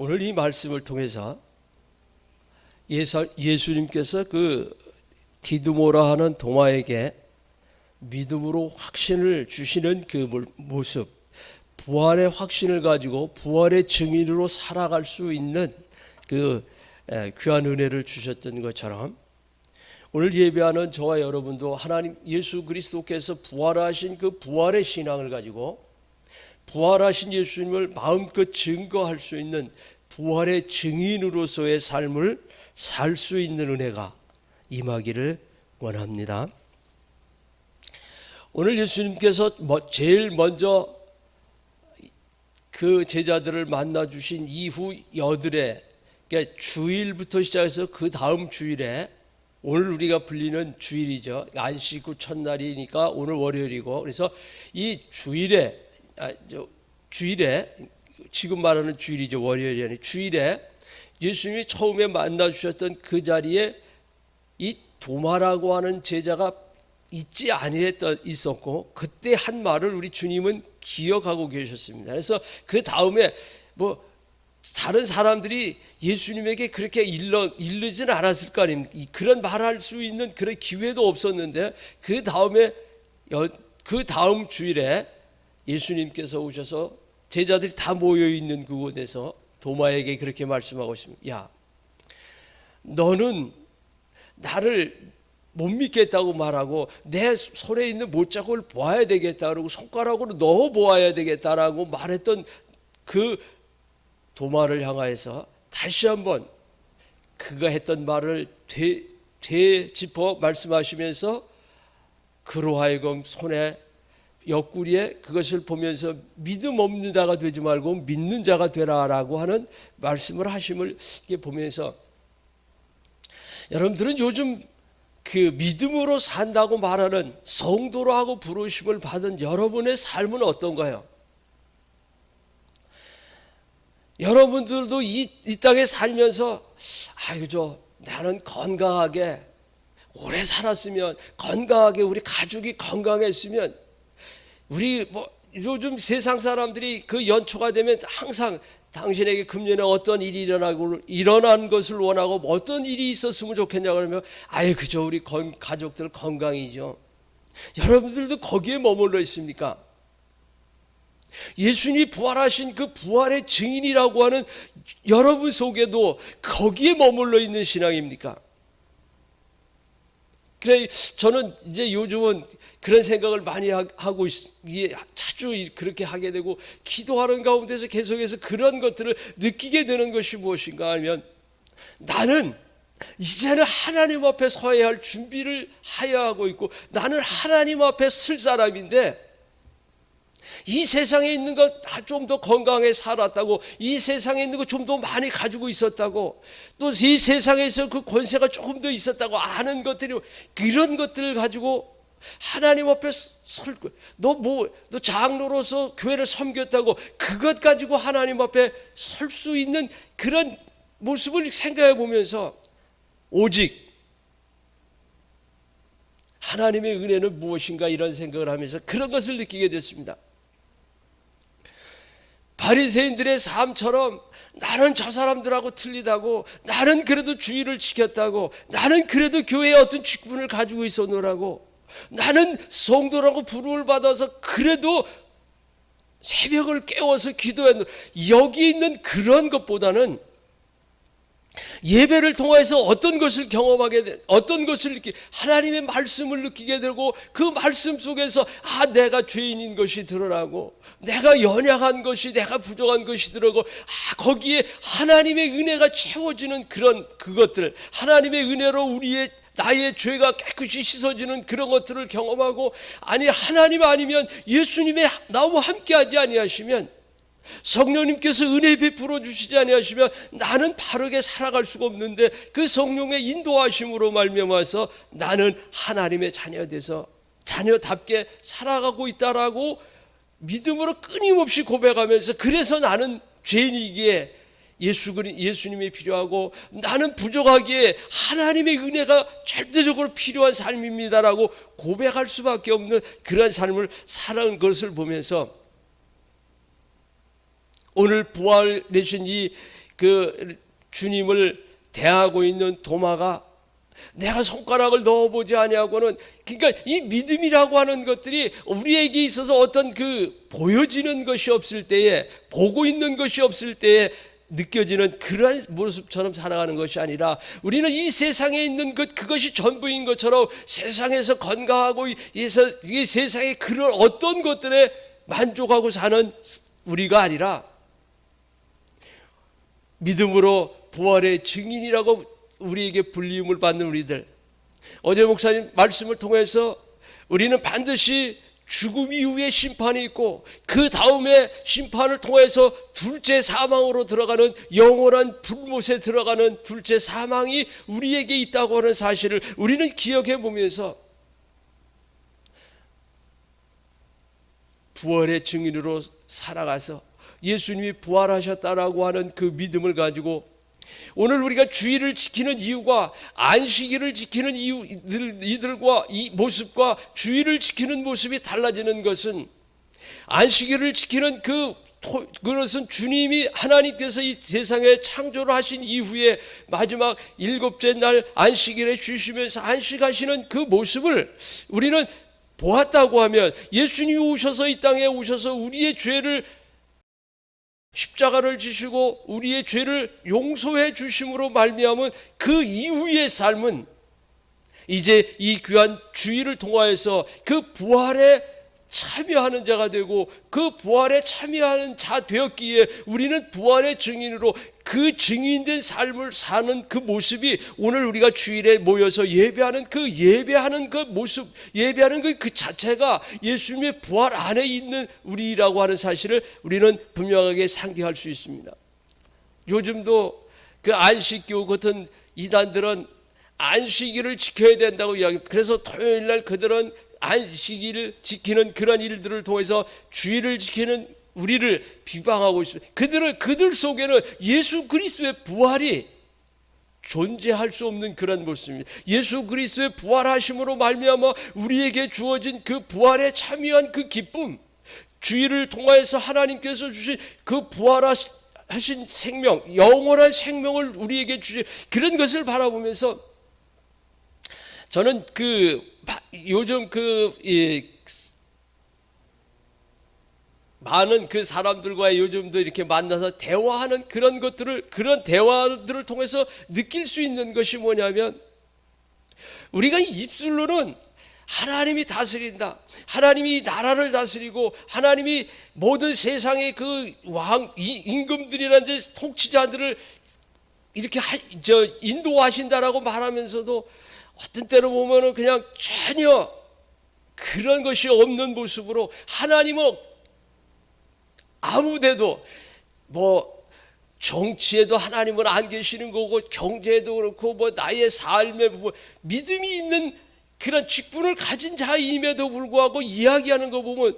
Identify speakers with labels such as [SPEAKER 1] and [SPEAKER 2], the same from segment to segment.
[SPEAKER 1] 오늘 이 말씀을 통해서 예수님께서 그 디두모라 하는 도마에게 믿음으로 확신을 주시는 그 모습, 부활의 확신을 가지고 부활의 증인으로 살아갈 수 있는 그 귀한 은혜를 주셨던 것처럼 오늘 예배하는 저와 여러분도 하나님 예수 그리스도께서 부활하신 그 부활의 신앙을 가지고 부활하신 예수님을 마음껏 증거할 수 있는 부활의 증인으로서의 삶을 살 수 있는 은혜가 임하기를 원합니다. 오늘 예수님께서 제일 먼저 그 제자들을 만나 주신 이후 여들의 그러니까 주일부터 시작해서 그 다음 주일에 오늘 우리가 불리는 주일이죠. 안식 후 첫날이니까 오늘 월요일이고 그래서 이 주일에 지금 말하는 주일이죠. 월요일이 아니라 주일에 예수님이 처음에 만나 주셨던 그 자리에 이 도마라고 하는 제자가 있지 있었고 그때 한 말을 우리 주님은 기억하고 계셨습니다. 그래서 그 다음에 다른 사람들이 예수님에게 그렇게 일르진 않았을 거 아닙니까? 그런 말할 수 있는 그런 기회도 없었는데 그 다음 주일에 예수님께서 오셔서 제자들이 다 모여 있는 그곳에서 도마에게 그렇게 말씀하고 있습니다. 야, 너는 나를 못 믿겠다고 말하고 내 손에 있는 못자국을 보아야 되겠다 그러고 손가락으로 넣어 보아야 되겠다라고 말했던 그 도마를 향하여서 다시 한번 그가 했던 말을 되짚어 말씀하시면서 그로 하여금 손에 옆구리에 그것을 보면서 믿음 없는 자가 되지 말고 믿는 자가 되라라고 하는 말씀을 하심을 보면서 여러분들은 요즘 그 믿음으로 산다고 말하는 성도로 하고 부르심을 받은 여러분의 삶은 어떤가요? 여러분들도 이 땅에 살면서 나는 건강하게 오래 살았으면 건강하게 우리 가족이 건강했으면 우리 요즘 세상 사람들이 그 연초가 되면 항상 당신에게 금년에 어떤 일이 일어난 것을 원하고 어떤 일이 있었으면 좋겠냐고 그러면 그저 우리 가족들 건강이죠. 여러분들도 거기에 머물러 있습니까? 예수님이 부활하신 그 부활의 증인이라고 하는 여러분 속에도 거기에 머물러 있는 신앙입니까? 그래 저는 이제 요즘은 그런 생각을 많이 하고 자주 그렇게 하게 되고 기도하는 가운데서 계속해서 그런 것들을 느끼게 되는 것이 무엇인가 하면 나는 이제는 하나님 앞에 서야 할 준비를 하여야 하고 있고 나는 하나님 앞에 설 사람인데 이 세상에 있는 것 좀 더 건강하게 살았다고 이 세상에 있는 것 좀 더 많이 가지고 있었다고 또 이 세상에서 그 권세가 조금 더 있었다고 아는 것들이 그런 것들을 가지고 하나님 앞에 설 거야. 너 장로로서 교회를 섬겼다고 그것 가지고 하나님 앞에 설 수 있는 그런 모습을 생각해 보면서 오직 하나님의 은혜는 무엇인가 이런 생각을 하면서 그런 것을 느끼게 됐습니다. 바리새인들의 삶처럼 나는 저 사람들하고 틀리다고 나는 그래도 주의를 지켰다고 나는 그래도 교회에 어떤 직분을 가지고 있었노라고 나는 성도라고 부름을 받아서 그래도 새벽을 깨워서 기도했노 여기 있는 그런 것보다는 예배를 통해서 어떤 것을 경험하게 돼, 어떤 것을 하나님의 말씀을 느끼게 되고 그 말씀 속에서 내가 죄인인 것이 드러나고 내가 연약한 것이 내가 부족한 것이 드러나고 거기에 하나님의 은혜가 채워지는 그것들 하나님의 은혜로 나의 죄가 깨끗이 씻어지는 그런 것들을 경험하고 하나님 아니면 예수님의 나와 함께하지 아니하시면 성령님께서 은혜 베풀어 주시지 아니하시면 나는 바르게 살아갈 수가 없는데 그 성령의 인도하심으로 말미암아서 나는 하나님의 자녀 돼서 자녀답게 살아가고 있다라고 믿음으로 끊임없이 고백하면서 그래서 나는 죄인이기에 예수님이 필요하고 나는 부족하기에 하나님의 은혜가 절대적으로 필요한 삶입니다라고 고백할 수밖에 없는 그런 삶을 살아온 것을 보면서 오늘 부활 되신 그 주님을 대하고 있는 도마가 내가 손가락을 넣어보지 아니하고는, 그러니까 이 믿음이라고 하는 것들이 우리에게 있어서 어떤 그 보여지는 것이 없을 때에, 보고 있는 것이 없을 때에 느껴지는 그러한 모습처럼 살아가는 것이 아니라, 우리는 이 세상에 있는 것, 그것이 전부인 것처럼 세상에서 건강하고 이 세상에 그런 어떤 것들에 만족하고 사는 우리가 아니라, 믿음으로 부활의 증인이라고 우리에게 불림을 받는 우리들. 어제 목사님 말씀을 통해서 우리는 반드시 죽음 이후에 심판이 있고, 그 다음에 심판을 통해서 둘째 사망으로 들어가는, 영원한 불못에 들어가는 둘째 사망이 우리에게 있다고 하는 사실을 우리는 기억해 보면서 부활의 증인으로 살아가서 예수님이 부활하셨다라고 하는 그 믿음을 가지고, 오늘 우리가 주일을 지키는 이유가 안식일을 지키는 이들과 이 모습과 주일을 지키는 모습이 달라지는 것은, 안식일을 지키는 그것은 주님이, 하나님께서 이 세상에 창조를 하신 이후에 마지막 일곱째 날 안식일에 쉬시면서 안식하시는 그 모습을 우리는 보았다고 하면, 예수님이 오셔서 이 땅에 오셔서 우리의 죄를, 십자가를 지시고 우리의 죄를 용서해 주심으로 말미암은 그 이후의 삶은 이제 이 귀한 주일을 통하여서 그 부활에 참여하는 자가 되고, 그 부활에 참여하는 자 되었기에 우리는 부활의 증인으로 그 증인된 삶을 사는 그 모습이, 오늘 우리가 주일에 모여서 예배하는 그 모습, 예배하는 그 자체가 예수님의 부활 안에 있는 우리라고 하는 사실을 우리는 분명하게 상기할 수 있습니다. 요즘도 그 안식교 같은 이단들은 안식일을 지켜야 된다고 이야기합니다. 그래서 토요일 날 그들은 안식일을 지키는 그런 일들을 통해서 주일을 지키는 우리를 비방하고 있습니다. 그들 속에는 예수 그리스도의 부활이 존재할 수 없는 그런 모습입니다. 예수 그리스도의 부활하심으로 말미암아 우리에게 주어진 그 부활에 참여한 그 기쁨, 주일을 통하여서 하나님께서 주신 그 부활하신 생명, 영원한 생명을 우리에게 주신 그런 것을 바라보면서, 저는 요즘 많은 그 사람들과 요즘도 이렇게 만나서 대화하는 그런 대화들을 통해서 느낄 수 있는 것이 뭐냐면, 우리가 입술로는 하나님이 다스린다, 하나님이 나라를 다스리고, 하나님이 모든 세상의 그 임금들이라는 통치자들을 이렇게 인도하신다라고 말하면서도, 어떤 때로 보면은 그냥 전혀 그런 것이 없는 모습으로, 하나님은 아무데도, 정치에도 하나님은 안 계시는 거고, 경제에도 그렇고, 나의 삶에 믿음이 있는 그런 직분을 가진 자임에도 불구하고 이야기하는 거 보면,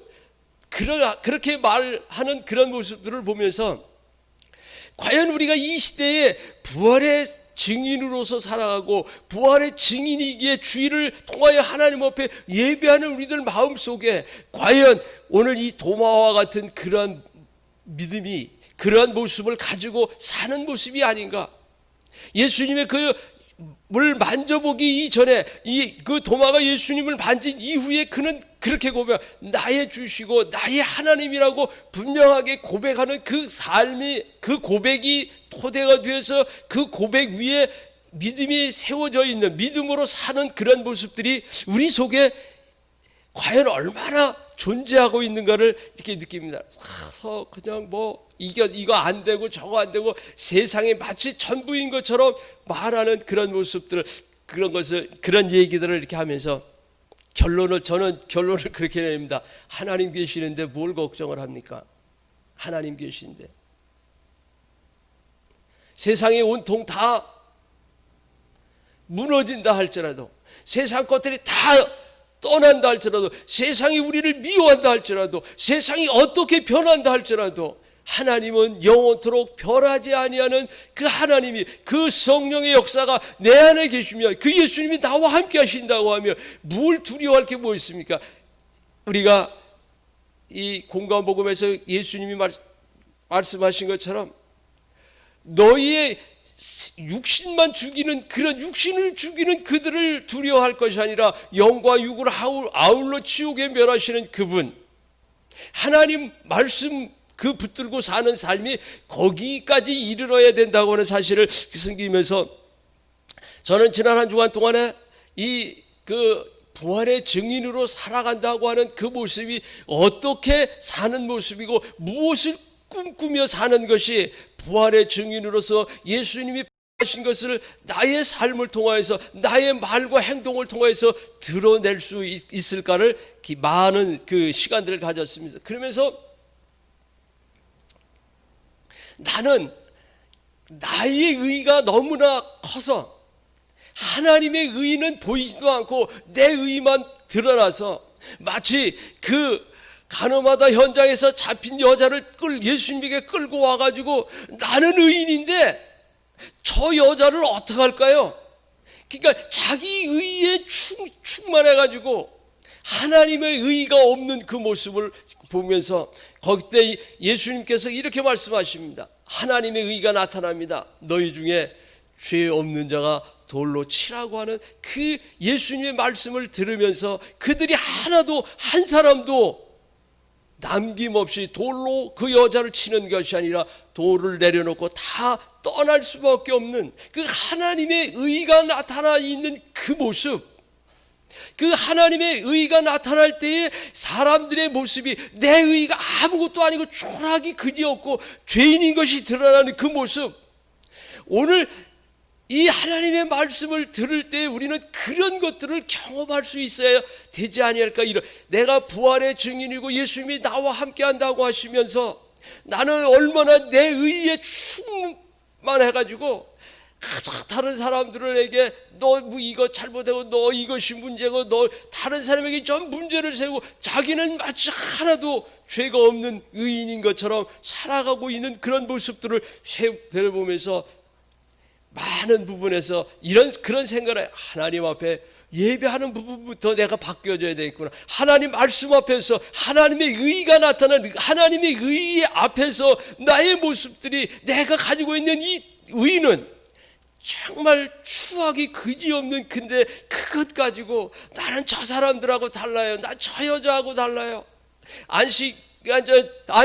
[SPEAKER 1] 그렇게 말하는 그런 모습들을 보면서, 과연 우리가 이 시대에 부활의 증인으로서 살아가고 부활의 증인이기에 주일을 통하여 하나님 앞에 예배하는 우리들 마음속에 과연 오늘 이 도마와 같은 그러한 믿음이, 그러한 모습을 가지고 사는 모습이 아닌가. 예수님의 물 만져보기 이전에 그 도마가 예수님을 만진 이후에 그는 그렇게 나의 주시고 나의 하나님이라고 분명하게 고백하는 그 삶이, 그 고백이 토대가 되어서 그 고백 위에 믿음이 세워져 있는, 믿음으로 사는 그런 모습들이 우리 속에 과연 얼마나 존재하고 있는가를 이렇게 느낍니다. 그냥 이거 안 되고 저거 안 되고 세상에 마치 전부인 것처럼 말하는 그런 모습들, 그런 얘기들을 이렇게 하면서 저는 결론을 그렇게 냅니다. 하나님 계시는데 뭘 걱정을 합니까? 하나님 계신데. 세상이 온통 다 무너진다 할지라도, 세상 것들이 다 떠난다 할지라도, 세상이 우리를 미워한다 할지라도, 세상이 어떻게 변한다 할지라도, 하나님은 영원토록 변하지 아니하는 그 하나님이, 그 성령의 역사가 내 안에 계시면, 그 예수님이 나와 함께 하신다고 하면 뭘 두려워할 게 뭐 있습니까? 우리가 이 공감복음에서 예수님이 말씀하신 것처럼 너희의 육신만 죽이는 그런 육신을 죽이는 그들을 두려워할 것이 아니라 영과 육을 아울러 지옥에 멸하시는 그분, 하나님 말씀 그 붙들고 사는 삶이 거기까지 이르러야 된다고 하는 사실을 섬기면서 저는 지난 한 주간 동안에 그 부활의 증인으로 살아간다고 하는 그 모습이 어떻게 사는 모습이고 무엇을 꿈꾸며 사는 것이 부활의 증인으로서 예수님이 하신 것을 나의 삶을 통하여서 나의 말과 행동을 통하여서 드러낼 수 있을까를 많은 그 시간들을 가졌습니다. 그러면서 나는 나의 의가 너무나 커서 하나님의 의는 보이지도 않고 내 의만 드러나서 마치 그 가늠하다 현장에서 잡힌 여자를 예수님에게 끌고 와가지고 나는 의인인데 저 여자를 어떻게 할까요? 그러니까 자기 의에 충만해가지고 하나님의 의가 없는 그 모습을 보면서 거기때 예수님께서 이렇게 말씀하십니다. 하나님의 의가 나타납니다. 너희 중에 죄 없는 자가 돌로 치라고 하는 그 예수님의 말씀을 들으면서 그들이 하나도 한 사람도 남김없이 돌로 그 여자를 치는 것이 아니라 돌을 내려놓고 다 떠날 수밖에 없는 그 하나님의 의가 나타나 있는 그 모습, 그 하나님의 의가 나타날 때에 사람들의 모습이 내 의가 아무것도 아니고 초라하기 그지없고 죄인인 것이 드러나는 그 모습, 오늘 이 하나님의 말씀을 들을 때 우리는 그런 것들을 경험할 수 있어야 되지 아니할까. 내가 부활의 증인이고 예수님이 나와 함께 한다고 하시면서 나는 얼마나 내 의에 충만해가지고 다른 사람들에게 너 이거 잘못하고 너 이것이 문제고 너 다른 사람에게 좀 문제를 세우고 자기는 마치 하나도 죄가 없는 의인인 것처럼 살아가고 있는 그런 모습들을 되돌아보면서 많은 부분에서 그런 생각을 하나님 앞에 예배하는 부분부터 내가 바뀌어져야 되겠구나. 하나님 말씀 앞에서 하나님의 의가 나타나는 하나님의 의 앞에서 나의 모습들이 내가 가지고 있는 이 의는 정말 추하기 그지없는, 근데 그것 가지고 나는 저 사람들하고 달라요. 나 저 여자하고 달라요. 안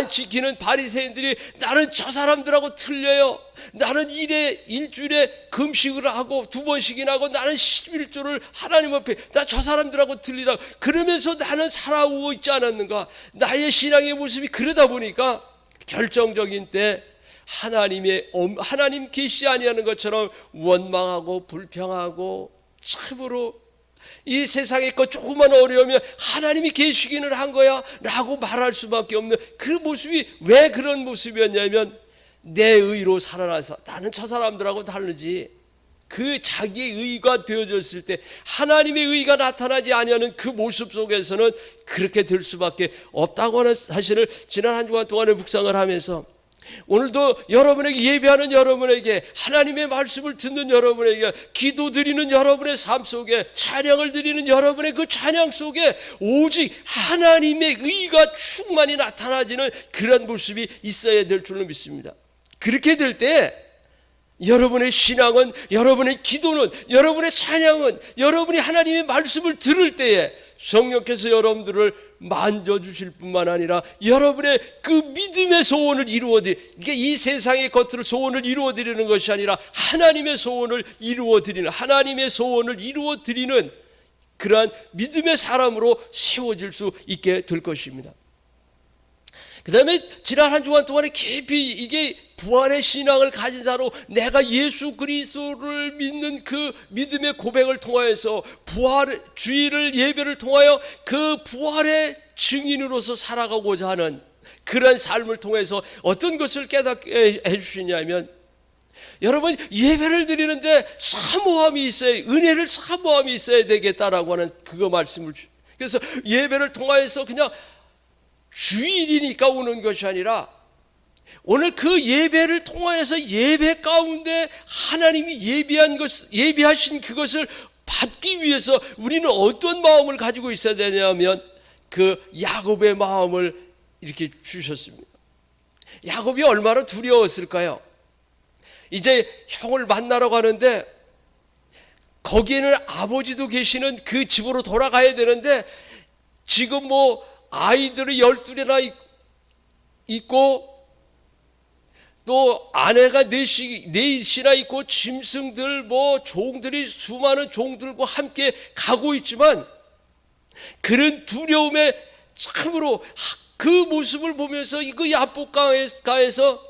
[SPEAKER 1] 지키는 바리새인들이 나는 저 사람들하고 틀려요. 나는 일주일에 금식을 하고 2번씩이나 하고 나는 11조를 하나님 앞에 나 저 사람들하고 틀리다. 그러면서 나는 살아오고 있지 않았는가. 나의 신앙의 모습이 그러다 보니까 결정적인 때 하나님 계시 아니하는 것처럼 원망하고 불평하고 참으로 이 세상에 거 조그만 어려우면 하나님이 계시기는 한 거야 라고 말할 수밖에 없는 그 모습이 왜 그런 모습이었냐면 내 의로 살아나서 나는 저 사람들하고 다르지. 그 자기의 의가 되어졌을 때 하나님의 의가 나타나지 아니하는 그 모습 속에서는 그렇게 될 수밖에 없다고 하는 사실을 지난 한 주간 동안에 묵상을 하면서 오늘도 여러분에게 예배하는 여러분에게 하나님의 말씀을 듣는 여러분에게 기도드리는 여러분의 삶 속에 찬양을 드리는 여러분의 그 찬양 속에 오직 하나님의 의가 충만히 나타나지는 그런 모습이 있어야 될 줄로 믿습니다. 그렇게 될 때 여러분의 신앙은, 여러분의 기도는, 여러분의 찬양은, 여러분이 하나님의 말씀을 들을 때에 성령께서 여러분들을 만져주실 뿐만 아니라 여러분의 그 믿음의 소원을 이루어드리는, 이 세상의 것들을 소원을 이루어드리는 것이 아니라 하나님의 소원을 이루어드리는, 하나님의 소원을 이루어드리는 그러한 믿음의 사람으로 세워질 수 있게 될 것입니다. 그 다음에 지난 한 주간 동안에 깊이 이게 부활의 신앙을 가진 자로 내가 예수 그리스도를 믿는 그 믿음의 고백을 통하여서 부활의 주일을 예배를 통하여 그 부활의 증인으로서 살아가고자 하는 그런 삶을 통해서 어떤 것을 깨닫게 해주시냐면, 여러분 예배를 드리는데 사모함이 있어야, 은혜를 사모함이 있어야 되겠다라고 하는 그거 말씀을 그래서 예배를 통하여서 그냥 주일이니까 오는 것이 아니라 오늘 그 예배를 통하여서 예배 가운데 하나님이 예비하신 그것을 받기 위해서 우리는 어떤 마음을 가지고 있어야 되냐면 그 야곱의 마음을 이렇게 주셨습니다. 야곱이 얼마나 두려웠을까요? 이제 형을 만나러 가는데 거기에는 아버지도 계시는 그 집으로 돌아가야 되는데 지금 뭐 아이들이 12이나 있고 또 아내가 넷이나 있고 짐승들 뭐 종들이 수많은 종들과 함께 가고 있지만 그런 두려움에 참으로 그 모습을 보면서 그 야복강에서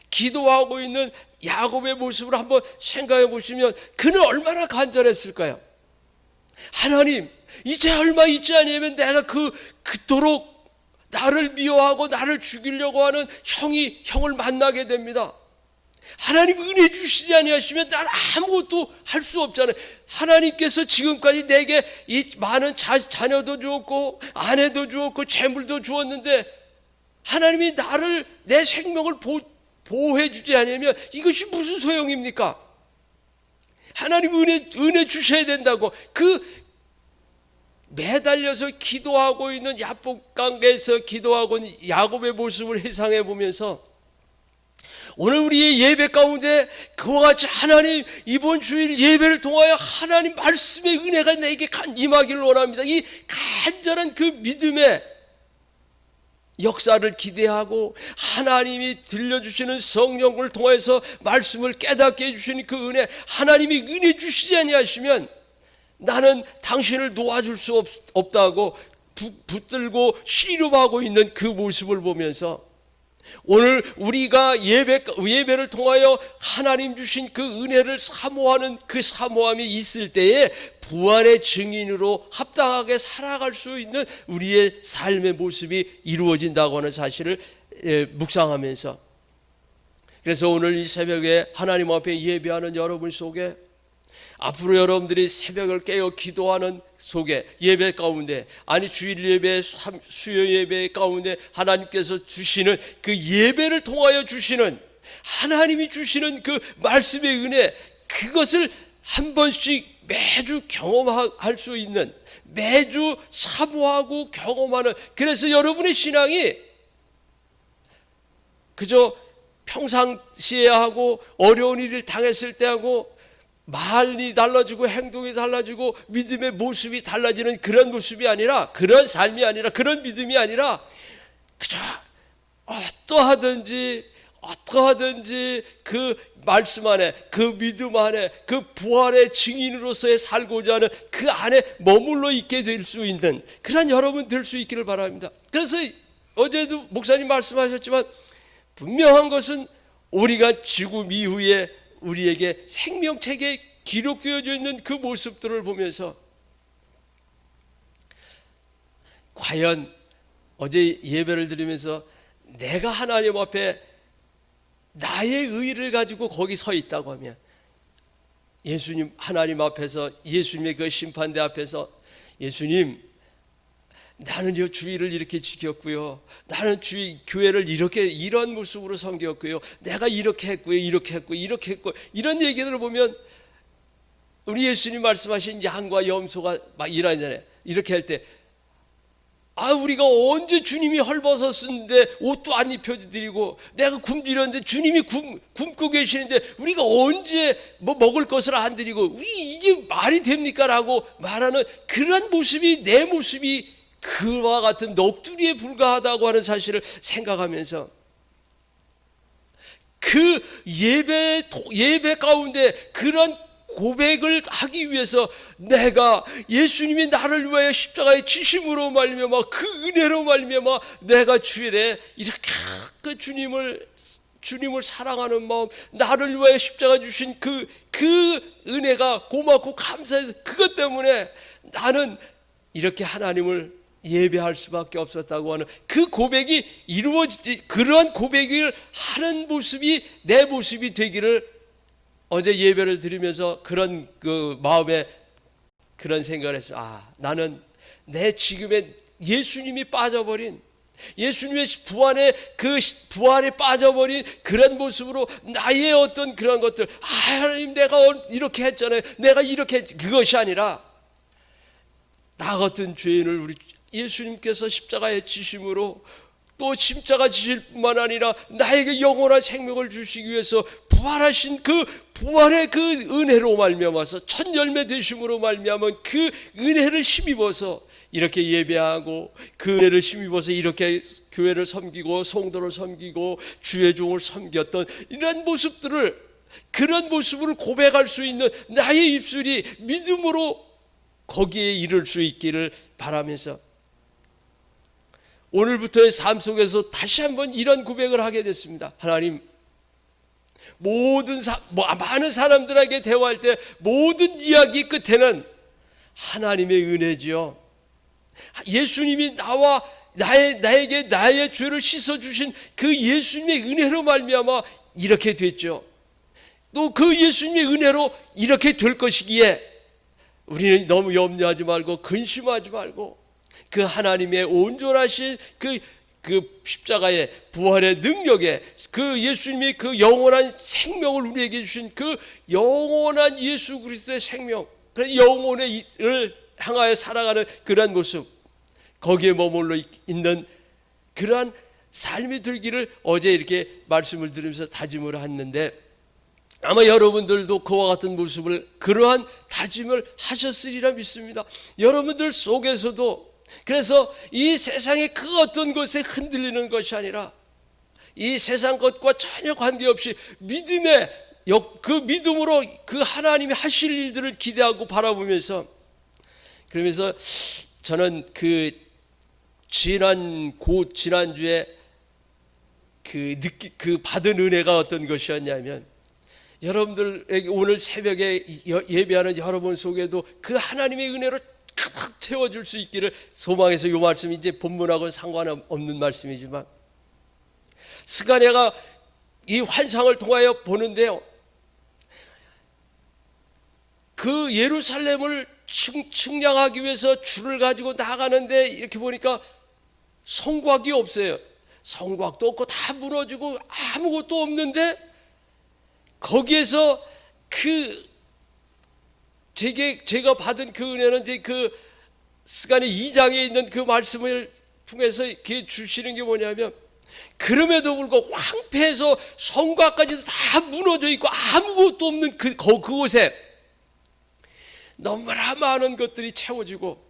[SPEAKER 1] 기도하고 있는 야곱의 모습을 한번 생각해 보시면 그는 얼마나 간절했을까요? 하나님, 이제 얼마 있지 않으면 내가 그토록 나를 미워하고 나를 죽이려고 하는 형을 만나게 됩니다. 하나님 은혜 주시지 아니하시면 난 아무것도 할 수 없잖아요. 하나님께서 지금까지 내게 이 많은 자녀도 주었고 아내도 주었고 재물도 주었는데 하나님이 내 생명을 보호해 주지 않으면 이것이 무슨 소용입니까? 하나님 은혜 주셔야 된다고 매달려서 기도하고 있는 야복강에서 기도하고 있는 야곱의 모습을 회상해 보면서 오늘 우리의 예배 가운데 그와 같이 하나님 이번 주일 예배를 통하여 하나님 말씀의 은혜가 내게 임하기를 원합니다. 이 간절한 그 믿음의 역사를 기대하고 하나님이 들려주시는 성령을 통해서 말씀을 깨닫게 해주시는 그 은혜, 하나님이 은혜 주시지 아니하시면 나는 당신을 놓아줄 수 없다고 붙들고 씨름하고 있는 그 모습을 보면서 오늘 우리가 예배를 통하여 하나님 주신 그 은혜를 사모하는 그 사모함이 있을 때에 부활의 증인으로 합당하게 살아갈 수 있는 우리의 삶의 모습이 이루어진다고 하는 사실을 묵상하면서, 그래서 오늘 이 새벽에 하나님 앞에 예배하는 여러분 속에 앞으로 여러분들이 새벽을 깨어 기도하는 속에 예배 가운데, 아니 주일 예배, 수요 예배 가운데 하나님께서 주시는 그 예배를 통하여 주시는 하나님이 주시는 그 말씀의 은혜, 그것을 한 번씩 매주 경험할 수 있는, 매주 사모하고 경험하는, 그래서 여러분의 신앙이 그저 평상시에 하고 어려운 일을 당했을 때 하고 말이 달라지고 행동이 달라지고 믿음의 모습이 달라지는 그런 모습이 아니라, 그런 삶이 아니라, 그런 믿음이 아니라 그저 어떠하든지 그 말씀 안에, 그 믿음 안에, 그 부활의 증인으로서의 살고자 하는 그 안에 머물러 있게 될 수 있는 그런 여러분 될 수 있기를 바랍니다. 그래서 어제도 목사님 말씀하셨지만 분명한 것은 우리가 죽음 이후에 우리에게 생명책에 기록되어져 있는 그 모습들을 보면서 과연 어제 예배를 드리면서 내가 하나님 앞에 나의 의를 가지고 거기 서 있다고 하면, 예수님 하나님 앞에서, 예수님의 그 심판대 앞에서 예수님, 나는요 주일을 이렇게 지켰고요, 나는 교회를 이런 모습으로 섬겼고요, 내가 이렇게 했고요, 이렇게 했고 이런 얘기들을 보면 우리 예수님 말씀하신 양과 염소가 막 일하잖아요. 이렇게 할 때 우리가 언제 주님이 헐벗었는데 옷도 안 입혀드리고 내가 굶주렸는데 주님이 굶고 계시는데 우리가 언제 뭐 먹을 것을 안 드리고 이게 말이 됩니까? 라고 말하는 그런 모습이, 내 모습이 그와 같은 넋두리에 불과하다고 하는 사실을 생각하면서 그 예배 가운데 그런 고백을 하기 위해서 내가 예수님이 나를 위하여 십자가에 지심으로 말미암아 그 은혜로 말미암아 내가 주일에 이렇게 그 주님을 사랑하는 마음, 나를 위하여 십자가 주신 그 은혜가 고맙고 감사해서 그것 때문에 나는 이렇게 하나님을 예배할 수밖에 없었다고 하는 그 고백이 이루어지지, 그런 고백을 하는 모습이 내 모습이 되기를 어제 예배를 드리면서 그런 그 마음에 그런 생각을 했어요. 나는 내 지금의 예수님이 빠져버린, 예수님의 부활에 빠져버린 그런 모습으로 나의 어떤 그런 것들, 하나님 내가 이렇게 했잖아요, 내가 이렇게 그것이 아니라 나 같은 죄인을 우리 예수님께서 십자가에 지심으로 또 십자가 지실 뿐만 아니라 나에게 영원한 생명을 주시기 위해서 부활하신 그 부활의 그 은혜로 말미암아서 첫 열매 되심으로 말미암은 그 은혜를 힘입어서 이렇게 예배하고, 그 은혜를 힘입어서 이렇게 교회를 섬기고 성도를 섬기고 주의 종을 섬겼던 이런 모습들을, 그런 모습을 고백할 수 있는 나의 입술이 믿음으로 거기에 이를 수 있기를 바라면서, 오늘부터의 삶 속에서 다시 한번 이런 고백을 하게 됐습니다. 하나님, 많은 사람들에게 대화할 때 모든 이야기 끝에는 하나님의 은혜지요, 예수님이 나에게 나의 죄를 씻어주신 그 예수님의 은혜로 말미암아 이렇게 됐죠. 또 그 예수님의 은혜로 이렇게 될 것이기에 우리는 너무 염려하지 말고 근심하지 말고, 그 하나님의 온전하신 그 십자가의 부활의 능력에, 그 예수님이 그 영원한 생명을 우리에게 주신 그 영원한 예수 그리스도의 생명, 그 영혼을 향하여 살아가는 그러한 모습, 거기에 머물러 있는 그러한 삶이 들기를 어제 이렇게 말씀을 들으면서 다짐을 했는데, 아마 여러분들도 그와 같은 모습을, 그러한 다짐을 하셨으리라 믿습니다. 여러분들 속에서도, 그래서 이 세상의 그 어떤 것에 흔들리는 것이 아니라 이 세상 것과 전혀 관계없이 그 믿음으로 그 하나님이 하실 일들을 기대하고 바라보면서, 그러면서 저는 지난주에 그 받은 은혜가 어떤 것이었냐면, 여러분들에게 오늘 새벽에 예배하는 여러분 속에도 그 하나님의 은혜로 가득 채워줄 수 있기를 소망해서, 이 말씀이 이제 본문하고는 상관없는 말씀이지만, 스가랴가 이 환상을 통하여 보는데요, 그 예루살렘을 측량하기 위해서 줄을 가지고 나가는데 이렇게 보니까 성곽이 없어요. 성곽도 없고 다 무너지고 아무것도 없는데, 거기에서 제가 받은 그 은혜는 이제 그 스가랴 2장에 있는 그 말씀을 통해서 이렇게 주시는 게 뭐냐면, 그럼에도 불구하고 황폐해서 성곽까지도 다 무너져 있고 아무것도 없는 그곳에 너무나 많은 것들이 채워지고,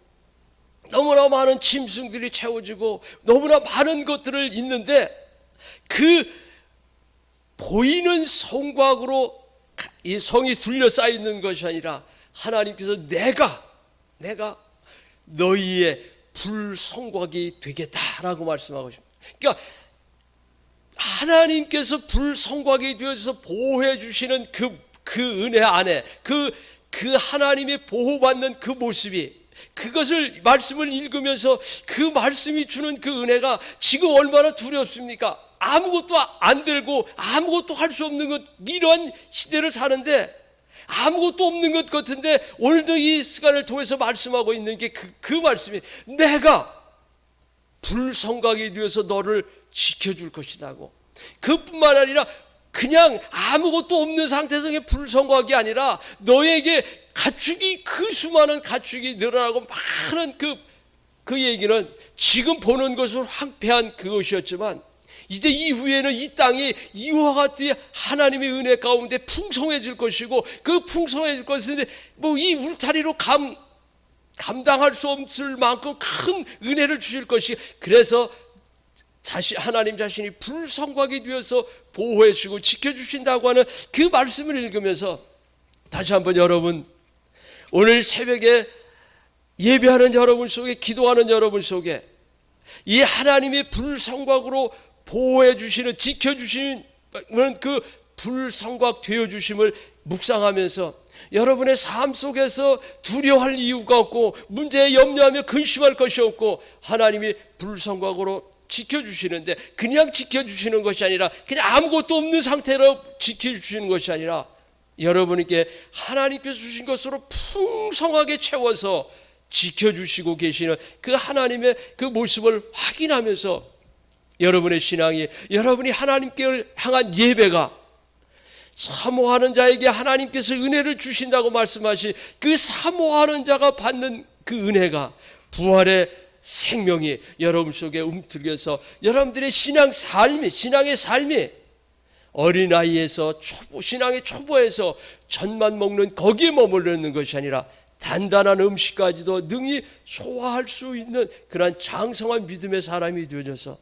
[SPEAKER 1] 너무나 많은 짐승들이 채워지고, 너무나 많은 것들을 있는데, 그 보이는 성곽으로 이 성이 둘러싸여 있는 것이 아니라 하나님께서 내가 너희의 불성곽이 되겠다라고 말씀하고 있습니다. 그러니까 하나님께서 불성곽이 되어서 보호해 주시는 그 은혜 안에 그 하나님의 보호받는 그 모습이, 그것을 말씀을 읽으면서 그 말씀이 주는 그 은혜가 지금 얼마나 두렵습니까? 아무것도 안 들고 아무것도 할 수 없는 것, 이런 시대를 사는데 아무것도 없는 것 같은데, 오늘도 이 시간을 통해서 말씀하고 있는 게 그 말씀이, 내가 불성곽이 되어서 너를 지켜줄 것이라고. 그뿐만 아니라 그냥 아무것도 없는 상태에서 불성곽이 아니라 너에게 그 수많은 가축이 늘어나고 많은 그 얘기는 지금 보는 것은 황폐한 그것이었지만, 이제 이후에는 이 땅이 이와 같이 하나님의 은혜 가운데 풍성해질 것이고, 그 풍성해질 것인데 이 울타리로 감당할 수 없을 만큼 큰 은혜를 주실 것이, 그래서 하나님 자신이 불성곽이 되어서 보호해 주시고 지켜주신다고 하는 그 말씀을 읽으면서, 다시 한번 여러분, 오늘 새벽에 예배하는 여러분 속에, 기도하는 여러분 속에 이 하나님의 불성곽으로 보호해 주시는, 지켜주시는 그 불성곽 되어주심을 묵상하면서 여러분의 삶 속에서 두려워할 이유가 없고, 문제에 염려하며 근심할 것이 없고, 하나님이 불성곽으로 지켜주시는데, 그냥 지켜주시는 것이 아니라 그냥 아무것도 없는 상태로 지켜주시는 것이 아니라, 여러분에게 하나님께서 주신 것으로 풍성하게 채워서 지켜주시고 계시는 그 하나님의 그 모습을 확인하면서, 여러분의 신앙이, 여러분이 하나님께 향한 예배가, 사모하는 자에게 하나님께서 은혜를 주신다고 말씀하신 그 사모하는 자가 받는 그 은혜가, 부활의 생명이 여러분 속에 움트려서 여러분들의 신앙의 삶이 어린아이에서 신앙의 초보에서 젖만 먹는 거기에 머물러 있는 것이 아니라 단단한 음식까지도 능히 소화할 수 있는 그러한 장성한 믿음의 사람이 되어져서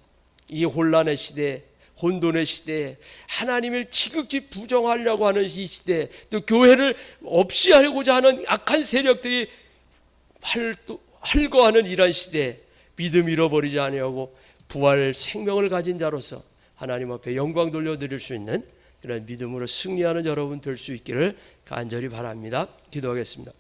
[SPEAKER 1] 이 혼란의 시대에, 혼돈의 시대에, 하나님을 지극히 부정하려고 하는 이 시대에, 또 교회를 없이 하고자 하는 악한 세력들이 활거하는 이러한 시대에 믿음 잃어버리지 아니하고 부활 생명을 가진 자로서 하나님 앞에 영광 돌려드릴 수 있는 그런 믿음으로 승리하는 여러분 될 수 있기를 간절히 바랍니다. 기도하겠습니다.